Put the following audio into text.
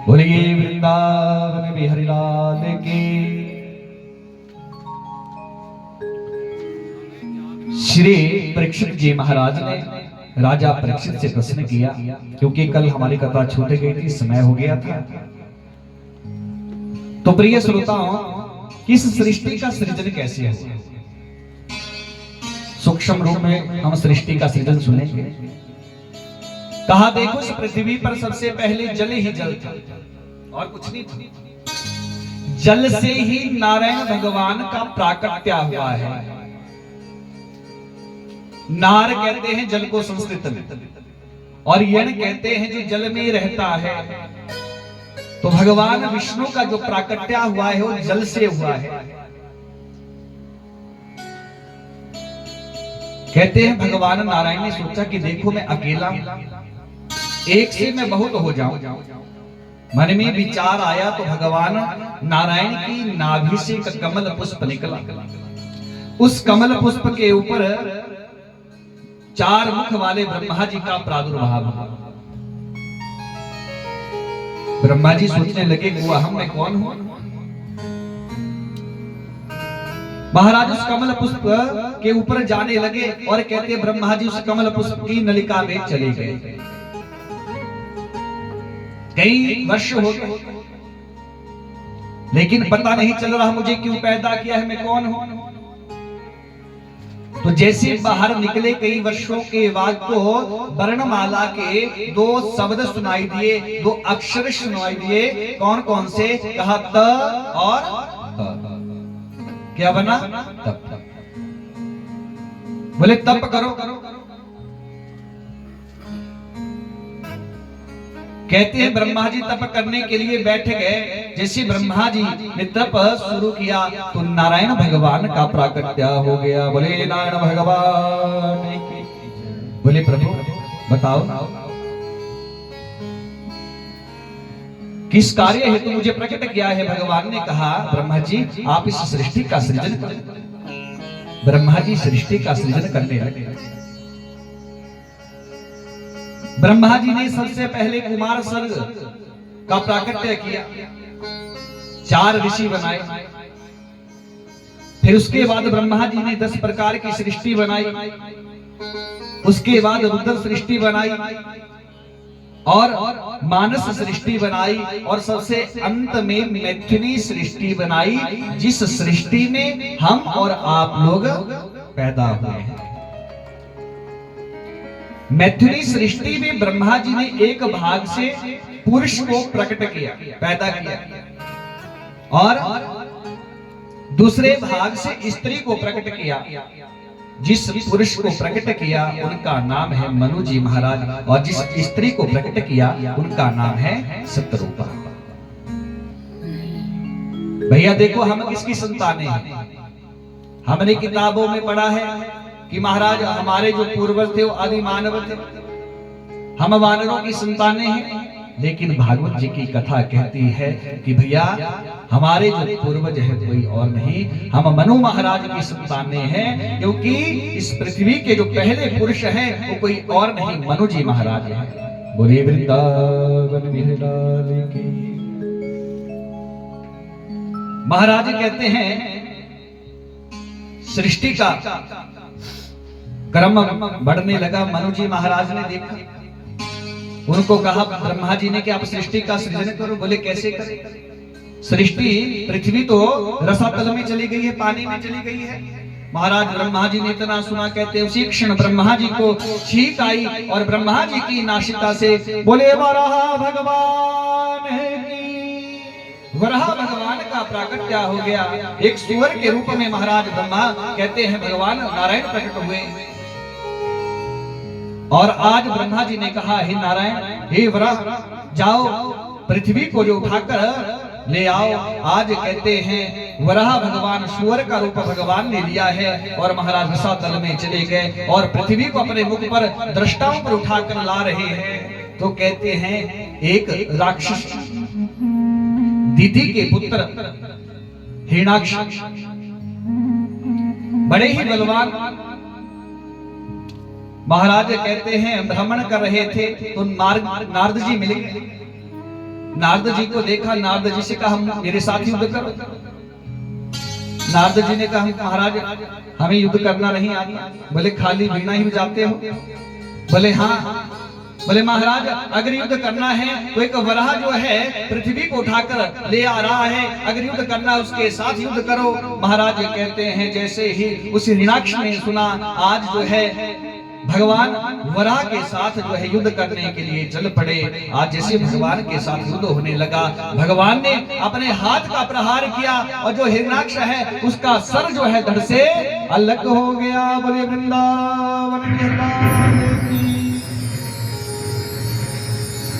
बोलिए वृंदावन बिहारी लाल की। श्री परीक्षित जी महाराज ने राजा परीक्षित से प्रश्न किया, क्योंकि कल हमारी कथा छूट गई थी, समय हो गया था। तो प्रिय श्रोताओं, किस सृष्टि का सृजन कैसे है, सूक्ष्म रूप में हम सृष्टि का सृजन सुनेंगे। कहा देखो इस पृथ्वी पर सबसे पहले जल ही जल था और कुछ नहीं था। जल से ही नारायण भगवान का प्राकट्य हुआ है। नार कहते हैं जल को संस्कृत में, और यण कहते हैं जो जल में रहता है। तो भगवान विष्णु का जो प्राकट्य हुआ है वो जल से हुआ है। कहते हैं भगवान नारायण ने सोचा कि देखो मैं अकेला एक से मैं बहुत हो जाऊं। मन में विचार आया तो भगवान नारायण की नाभि से एक कमल पुष्प निकला। उस कमल पुष्प के ऊपर 4 मुख वाले ब्रह्मा जी का प्रादुर्भाव हुआ। ब्रह्मा जी सोचने लगे वो हम मैं कौन हूं। महाराज उस कमल पुष्प के ऊपर जाने लगे और कहते ब्रह्मा जी उस कमल पुष्प की नलिका में चले गए। कई वर्ष हो गए, लेकिन पता नहीं चल रहा मुझे क्यों पैदा किया है, मैं कौन हूं। तो जैसे बाहर निकले कई वर्षों के बाद तो वर्णमाला के 2 शब्द सुनाई दिए, 2 अक्षर सुनाई दिए। कौन कौन से? कहा त और क्या बना? तप। बोले तप करो। कहते हैं ब्रह्मा जी तप करने के लिए बैठ गए। जैसे ब्रह्मा जी ने तप शुरू किया तो नारायण भगवान का प्राकट्य हो गया। बोले नारायण भगवान की। बोले प्रभु बताओ किस कार्य हेतु मुझे प्रकट किया है। भगवान ने कहा ब्रह्मा जी आप इस सृष्टि का सृजन करें। ब्रह्मा जी सृष्टि का सृजन करने लगे। ब्रह्मा जी ने सबसे पहले कुमार सर्ग का प्राकट्य किया, 4 ऋषि बनाए। फिर उसके बाद ब्रह्मा जी ने 10 प्रकार की सृष्टि बनाई। उसके बाद रुद्र सृष्टि बनाई और मानस सृष्टि बनाई और सबसे अंत में मैथिली सृष्टि बनाई, जिस सृष्टि में हम और आप लोग पैदा हुए हैं। मैथिली सृष्टि में ब्रह्मा जी ने एक भाग से पुरुष को प्रकट किया, पैदा किया, और दूसरे भाग से स्त्री को प्रकट किया। जिस पुरुष को प्रकट किया उनका नाम है मनु जी महाराज, और जिस स्त्री को प्रकट किया उनका नाम है सतरूपा। भैया देखो हम किसकी संतानें हैं। हमने किताबों में पढ़ा है कि महाराज हमारे जो पूर्वज थे वो आदि मानव थे, हम वानरों की संतानें हैं। लेकिन भागवत जी की कथा कहती है कि भैया हमारे जो पूर्वज है कोई और नहीं, हम मनु महाराज की संतानें हैं, क्योंकि इस पृथ्वी के जो पहले पुरुष हैं वो कोई और नहीं मनु जी महाराज हैं। बोलिए वृंदावन बिहारी लाल की। महाराज कहते हैं सृष्टि का क्रम बढ़ने लगा। मनु जी महाराज ने देखा, उनको कहा ब्रह्मा जी ने कि आप सृष्टि का सृजन करो। बोले कैसे करें? सृष्टि पृथ्वी तो रसातल में चली गई है, पानी में चली गई है। महाराज ब्रह्मा जी ने इतना सुना, कहते हैं उसी क्षण ब्रह्मा जी को छींक आई और ब्रह्मा जी की नासिका से बोले वराह भगवान की। वराह भगवान का प्राकट्य हो गया। एक सुअर के रूप में महाराज ब्रह्मा कहते हैं भगवान नारायण प्रकट हुए। और आज ब्रह्मा जी ने कहा हे नारायण हे वराह जाओ पृथ्वी को जो उठाकर ले आओ। आज कहते हैं वराह भगवान सुअर का रूप भगवान ने लिया है और महाराज रसातल में चले गए और पृथ्वी को अपने मुख पर दृष्टाओं पर उठाकर ला रहे हैं। तो कहते हैं एक राक्षस दीदी के पुत्र हिरण्याक्ष बड़े ही बलवान महाराज कहते हैं भ्रमण कर रहे थे तो नारद जी मिले। नारद जी को देखा, नारद जी से कहा मेरे साथ युद्ध करो। नारद जी ने कहा महाराज हमें युद्ध करना नहीं आता। बोले खाली वीणा ही बजाते हो? बोले हाँ। बोले महाराज अगर युद्ध करना है तो एक वराह जो है पृथ्वी को उठाकर ले आ रहा है, अगर युद्ध करना उसके साथ युद्ध करो। महाराज ये कहते हैं जैसे ही उस हिरण्याक्ष ने सुना आज जो है भगवान वराह के साथ जो है युद्ध करने के लिए चल पड़े। आज जैसे भगवान के साथ युद्ध होने लगा, भगवान ने अपने हाथ का प्रहार किया और जो हिरण्याक्ष है उसका सर जो है धड़ से अलग हो गया। बोले वृंदावन बिहारी